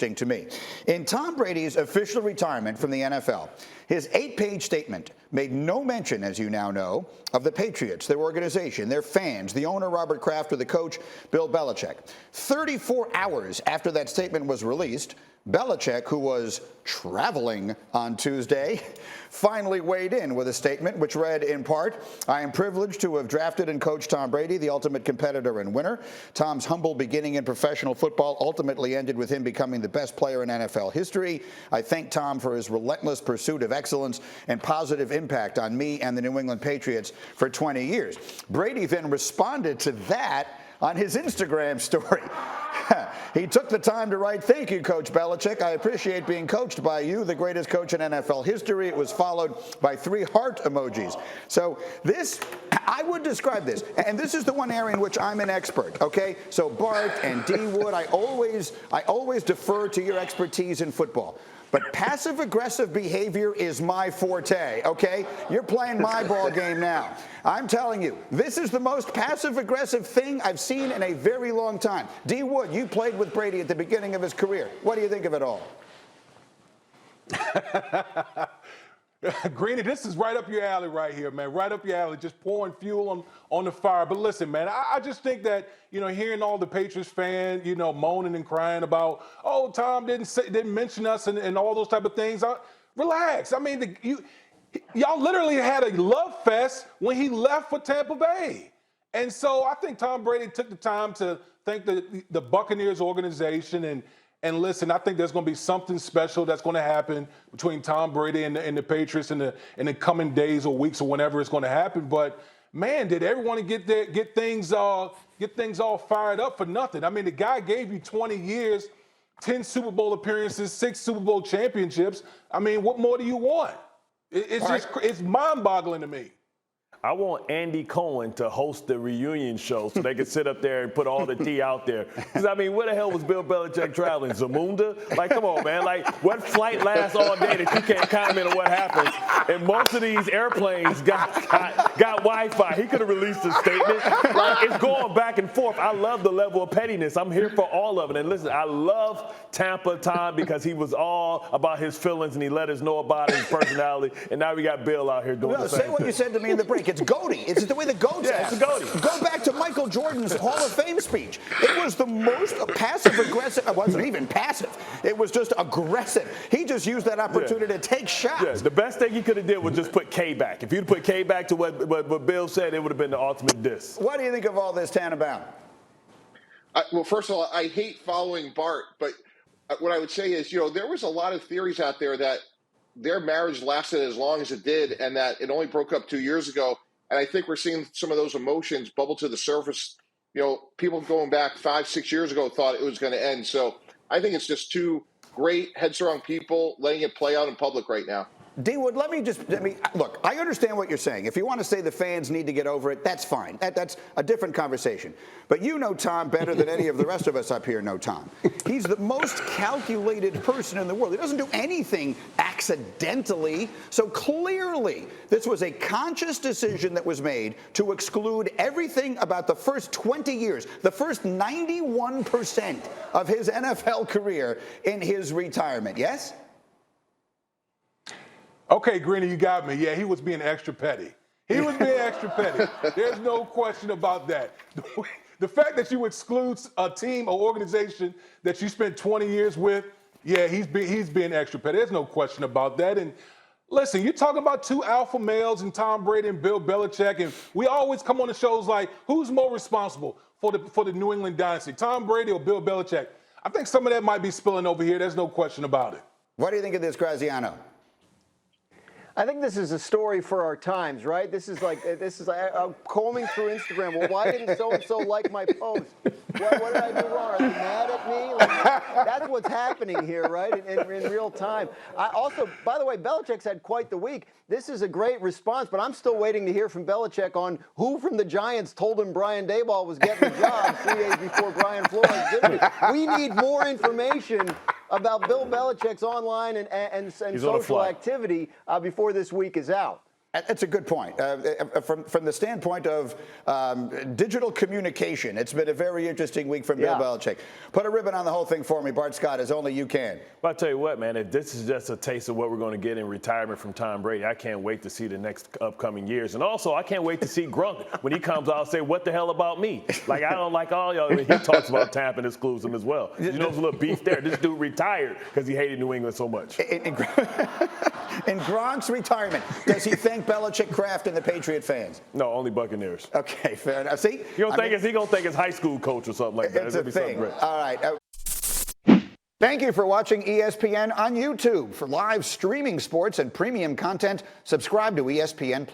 interesting to me. In Tom Brady's official retirement from the NFL, his 8-page statement made no mention, as you now know, of the Patriots, their organization, their fans, the owner, Robert Kraft, or the coach, Bill Belichick. 34 hours after that statement was released, Belichick, who was traveling on Tuesday, finally weighed in with a statement which read in part, "I am privileged to have drafted and coached Tom Brady, the ultimate competitor and winner. Tom's humble beginning in professional football ultimately ended with him becoming the best player in NFL history. I thank Tom for his relentless pursuit of excellence and positive impact on me and the New England Patriots for 20 years. Brady then responded to that on his Instagram story. He took the time to write, "Thank you, Coach Belichick. I appreciate being coached by you, the greatest coach in NFL history." It was followed by 3 heart emojis. So this, I would describe this, and this is the one area in which I'm an expert, okay? So Bart and D. Wood, I always defer to your expertise in football. But passive-aggressive behavior is my forte, okay? You're playing my ball game now. I'm telling you, this is the most passive-aggressive thing I've seen in a very long time. D. Wood, you played with Brady at the beginning of his career. What do you think of it all? Greeny, this is right up your alley right here, man. Right up your alley, just pouring fuel on the fire. But listen, man, I just think that, hearing all the Patriots fans, moaning and crying about, oh, Tom didn't mention us and all those type of things. Relax. I mean, y'all literally had a love fest when he left for Tampa Bay. And so I think Tom Brady took the time to thank the Buccaneers organization and listen, I think there's going to be something special that's going to happen between Tom Brady and the Patriots in the coming days or weeks or whenever it's going to happen. But man, did everyone get things all fired up for nothing? I mean, the guy gave you 20 years, 10 Super Bowl appearances, 6 Super Bowl championships. I mean, what more do you want? It's mind-boggling to me. I want Andy Cohen to host the reunion show so they can sit up there and put all the tea out there. Because, I mean, where the hell was Bill Belichick traveling? Zamunda? Like, come on, man. Like, what flight lasts all day that you can't comment on what happens? And most of these airplanes got Wi-Fi. He could have released a statement. Like, it's going back and forth. I love the level of pettiness. I'm here for all of it. And listen, I love Tampa Tom because he was all about his feelings and he let us know about his personality. And now we got Bill out here doing the same thing. Say what you said to me in the break. It's goaty. It's the way the goats act. It's goaty. Go back to Michael Jordan's Hall of Fame speech. It was the most passive-aggressive. It wasn't even passive. It was just aggressive. He just used that opportunity to take shots. Yeah, the best thing he could have did was just put K back. If you'd put K back to what Bill said, it would have been the ultimate diss. What do you think of all this, Tannenbaum? Well, first of all, I hate following Bart, but what I would say is, there was a lot of theories out there that their marriage lasted as long as it did and that it only broke up 2 years ago. And I think we're seeing some of those emotions bubble to the surface. People going back 5-6 years ago thought it was going to end. So I think it's just 2 great, headstrong people letting it play out in public right now. D-Wood, let me look, I understand what you're saying. If you want to say the fans need to get over it, that's fine. That's a different conversation. But you know Tom better than any of the rest of us up here know Tom. He's the most calculated person in the world. He doesn't do anything accidentally. So clearly, this was a conscious decision that was made to exclude everything about the first 20 years, the first 91% of his NFL career in his retirement. Yes? Okay, Greeny, you got me. Yeah, he was being extra petty. There's no question about that. The fact that you exclude a team or organization that you spent 20 years with, yeah, he's being extra petty. There's no question about that. And listen, you're talking about 2 alpha males and Tom Brady and Bill Belichick, and we always come on the shows like, who's more responsible for the New England dynasty, Tom Brady or Bill Belichick? I think some of that might be spilling over here. There's no question about it. What do you think of this, Graziano? I think this is a story for our times, right? This is I'm combing through Instagram. Well, why didn't so-and-so like my post? What did I do wrong? Are they mad at me? That's what's happening here, right, in real time. Also, by the way, Belichick's had quite the week. This is a great response, but I'm still waiting to hear from Belichick on who from the Giants told him Brian Daboll was getting the job 3 days before Brian Flores did it. We need more information about Bill Belichick's online and social activity before this week is out. That's a good point. From the standpoint of digital communication, it's been a very interesting week from Bill Belichick. Put a ribbon on the whole thing for me, Bart Scott, as only you can. But I tell you what, man, if this is just a taste of what we're going to get in retirement from Tom Brady, I can't wait to see the next upcoming years. And also, I can't wait to see Grunk when he comes out and say, what the hell about me? Like, I don't like all y'all. I mean, he talks about Tampa and excludes him as well. You know, there's a little beef there. This dude retired because he hated New England so much. In Gronk's retirement, does he thank Belichick, Kraft, and the Patriot fans? No, only Buccaneers. Okay, fair enough. See, he gonna thank his high school coach or something like that. It's a thing. All right. Thank you for watching ESPN on YouTube. For live streaming sports and premium content, subscribe to ESPN+.